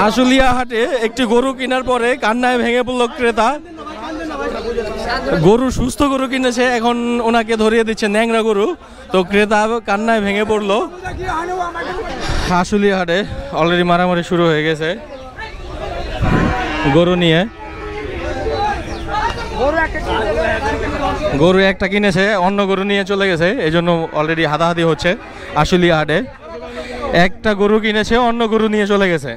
আশুলিয়া হাটে একটি গরু কেনার পরে কান্নায় ভেঙে পড়ল ক্রেতা। গরু সুস্থ গরু কিনেছে, এখন ওনাকে ধরিয়ে দিচ্ছে ন্যাংরা গরু, তো ক্রেতা কান্নায় ভেঙে পড়লো। আশুলিয়া হাটে অলরেডি মারামারি শুরু হয়ে গেছে গরু নিয়ে। গরু একটা কিনেছে, অন্য গরু নিয়ে চলে গেছে, এই জন্য অলরেডি হাতাহাতি হচ্ছে আশুলিয়া হাটে। একটা গরু কিনেছে, অন্য গরু নিয়ে চলে গেছে।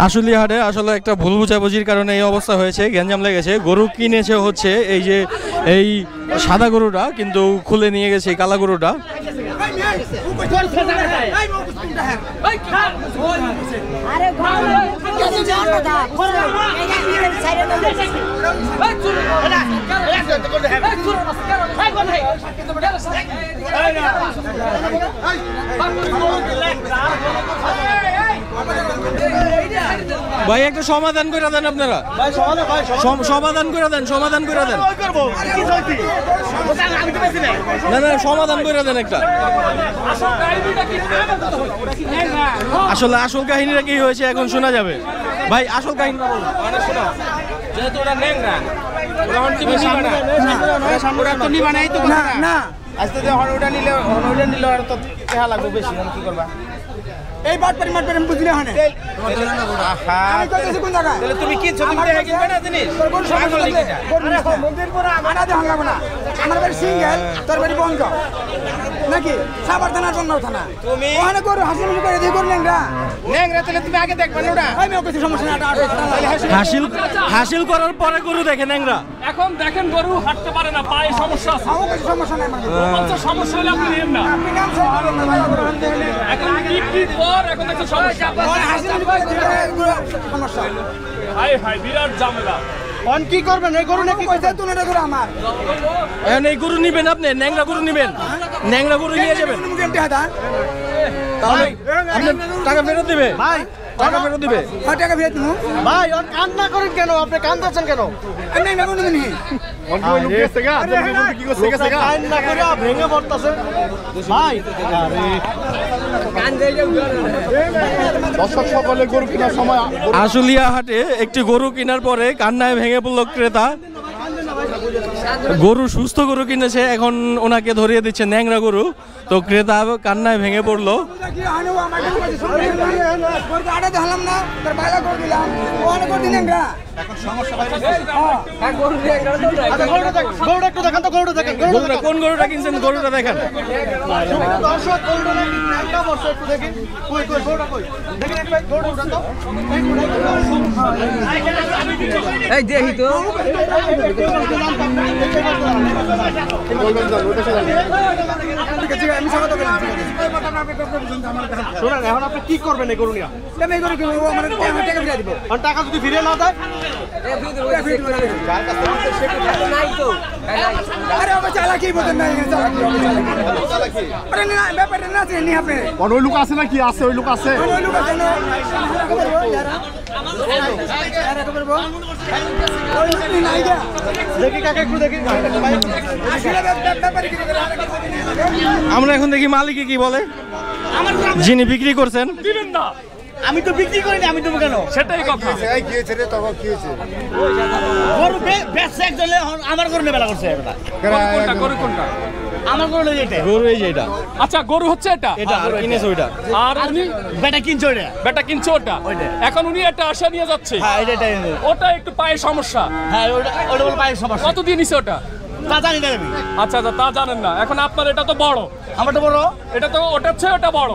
আশুলিয়া হাটে আসলে একটা ভুল বুঝাবুঝির কারণে এই অবস্থা হয়েছে, গ্যাঞ্জাম লেগেছে। গরু কিনেছে হচ্ছে এই সাদা গরুটা, কিন্তু খুলে নিয়ে গেছে এই কালা গরুটা। ভাই একটা সমাধান করে দেন আপনারা, সমাধান করে দেন, সমাধান করে দেন, না না সমাধান করে দেন একটা। আসলে আসল কাহিনীটা কি হয়েছে এখন শোনা যাবে। ভাই আসল কাহিনীটা বলুন। যেহেতু ওরা ন্যাংরা, এই বাট পরি মাট পরি বুঝলে হয় না। আমি কইতেছি কোন জায়গা তাহলে তুমি কি ছবি দেখে কিনবে না জিনিস কোন সমস্যা আছে? আরে মন্দির পরে আমারা দেখান লাগবে না, আমার বাড়ি সিঙ্গেল, তোর বাড়ি বন্ধ নাকি? সাবার থানা জন্য থানা তুমি ওখানে করো, হাসিল করে দিয়ে করলেন না ন্যাংরা, তাহলে তুমি আগে দেখবে না ওটা। আমি কইছি সমস্যা না, হাসিল করার পরে গরু দেখে ন্যাংরা। এখন দেখেন গরু হাঁটতে পারে না, পায়ে সমস্যা আছে। আমার কইছি সমস্যা নাই, আমার সমস্যা হলে আপনি নেন না। আপনি কাম সব করেন না ভাই, এখন কি পর এখন একটা সমস্যা, সমস্যা হাই হাই বিরাট ঝামেলা। অন কি করবেন? এই গরু নাকি কইতে তুই না গরু আমার, এখন এই গরু নিবেন আপনি? ন্যাংরা গরু নিবেন? ন্যাংরা গরু নিয়ে যাবেন, তাহলে আপনি টাকা ফেরত দিবে ভাই, টাকা ফেরত দিবে। টাকা ফেরত দিমু ভাই। অন কান্না করেন কেন? আপনি কান্দাছেন কেন? আমি না গরু নিবি অন কই লোক গেছে গা, আপনি কি করতে গেছে গা? কান্না করে ভেঙে পড়তাছে ভাই। আরে কান্দে যাও দর্শক সকলে গরু কেনার সময় আশুলিয়া হাটে একটি গরু কেনার পরে কান্নায় ভেঙে পড়ল ক্রেতা। গরু সুস্থ গরু কিনেছে, এখন ওনাকে ধরিয়ে দিচ্ছে ন্যাংরা গরু, তো ক্রেতা কান্নায় ভেঙে পড়লো। কোন গরুটা কিনছেন? গরুটা দেখেন। দেখি তো শোনেন, এখন আপনি কি করবেন? এই গরু নিয়ে টাকা যদি ফিরে না দেয় ওই লোক আছে না? কি আছে ওই লোক আছে? আমরা এখন দেখি মালিকে কি বলে, যিনি বিক্রি করছেন। দিবেন না, আমি তো বিক্রি করিনি, আমি দেবো কেন? সেটাই কথা। গরু বেচছে একজনে, আমার গরু নেবেলা করছে। গরু কোনটা? আমার গরু এটা, গরু এই যে এটা। আচ্ছা গরু হচ্ছে এটা, এটা আর কিনেছে ওইটা, আর উনি বেটা কিনছে ওইটা, বেটা কিনছে ওটা। এখন উনি একটা আশা নিয়ে যাচ্ছে, হ্যাঁ এটা ওটা একটু পায়ের সমস্যা। হ্যাঁ ওটা বল পায়ের সমস্যা। কত দিয়ে নিছে ওটা? তা জানি না আমি। আচ্ছা আচ্ছা, তা জানেন না। এখন আপনার এটা তো বড়, আমারটা বড়, এটা তো ওটার চেয়ে ওটা বড়।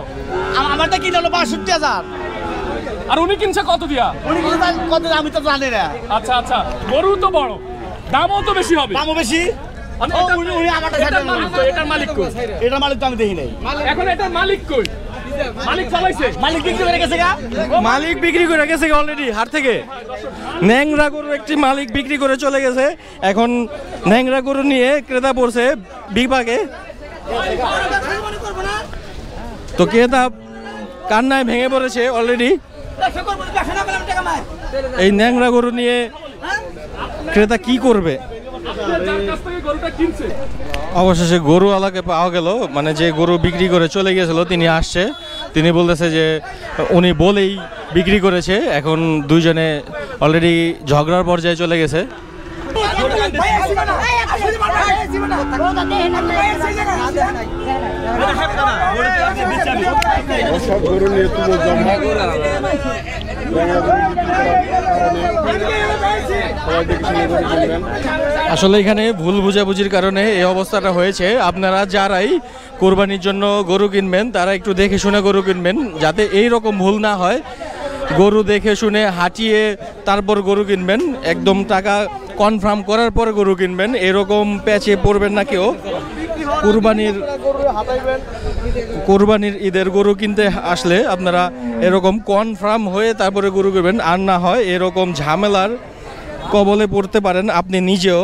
আমারটা কিনে হলো ৬২,০০০। আর উনি কিনছে কত দিয়া? উনি কিনছে কত আমি তো জানি না। আচ্ছা আচ্ছা, গরু তো বড়, দামও তো বেশি হবে। দামও বেশি। এটার মালিক কই? এটার মালিক তো আমি দেখি নাই। এখন এটার মালিক কই? মালিক চালাইছে, মালিক বিক্রি করে গেছে গা। মালিক বিক্রি করে গেছে অলরেডি হাট থেকে। ন্যাংরা গরু একটি মালিক বিক্রি করে চলে গেছে, এখন ন্যাংরা গরু নিয়ে ক্রেতা পড়ছে বিপাকে। তো ক্রেতা কান্নায় ভেঙে পড়েছে অলরেডি। এই ন্যাংরা গরু নিয়ে ক্রেতা কি করবে? যার কাছ থেকে গরুটা কিনছে অবশেষে গরুওয়ালাকে পাওয়া গেল, মানে যে গরু বিক্রি করে চলে গিয়েছিল তিনি আসছে। তিনি বলতেছে যে উনি বলেই বিক্রি করেছে। এখন দুইজনে অলরেডি ঝগড়ার পর্যায়ে চলে গেছে। সব গরু নিয়ে তুলো জমা সবাই দেখে শুনে গরু কিনবেন। আসলে এখানে ভুল বুঝাবুঝির কারণে এই অবস্থাটা হয়েছে। আপনারা যারাই কোরবানির জন্য গরু কিনবেন তারা একটু দেখে শুনে গরু কিনবেন, যাতে এই রকম ভুল না হয়। গরু দেখে শুনে হাঁটিয়ে তারপর গরু কিনবেন, একদম টাকা কনফার্ম করার পর গরু কিনবেন। এরকম প্যাচে পড়বেন না কেউ। কোরবানির ঈদের গরু কিনতে আসলে আপনারা এরকম কনফার্ম হয়ে তারপরে গরু কিনবেন, আর না হয় এরকম ঝামেলার কবলে পড়তে পারেন আপনি নিজেও।